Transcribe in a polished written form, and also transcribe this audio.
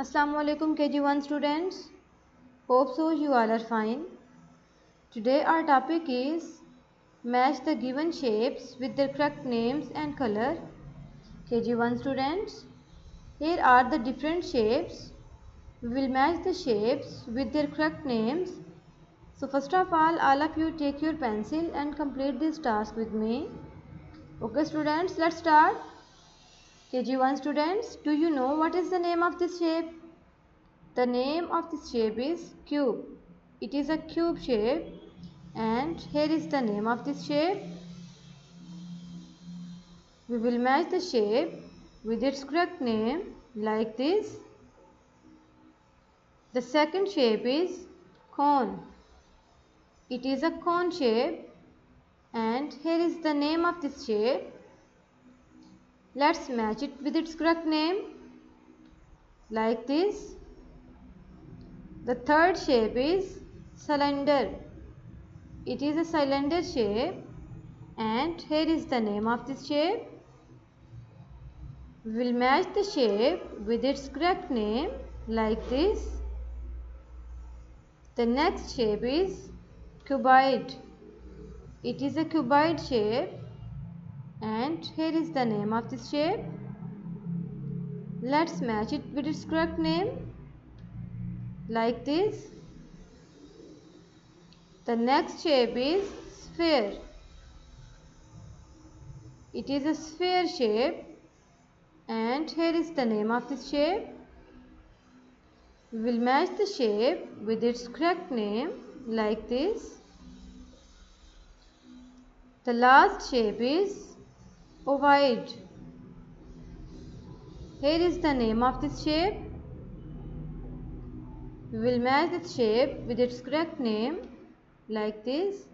Assalamu alaikum KG1 students. Hope so you all are fine. Today our topic is match the given shapes with their correct names and color. KG1 students, here are the different shapes. We will match the shapes with their correct names. So first of all of you take your pencil and complete this task with me. Okay students, let's start. KG1 students, do you know what is the name of this shape? The name of this shape is cube. It is a cube shape, and here is the name of this shape. We will match the shape with its correct name like this. The second shape is cone. It is a cone shape, and here is the name of this shape. Let's match it with its correct name like this. The third shape is cylinder. It is a cylinder shape, and here is the name of this shape. We will match the shape with its correct name like this. The next shape is cuboid. It is a cuboid shape, and here is the name of this shape. Let's match it with its correct name like this. The next shape is sphere. It is a sphere shape, and here is the name of this shape. We will match the shape with its correct name like this. The last shape is ovoid. Here is the name of this shape. We will match this shape with its correct name like this.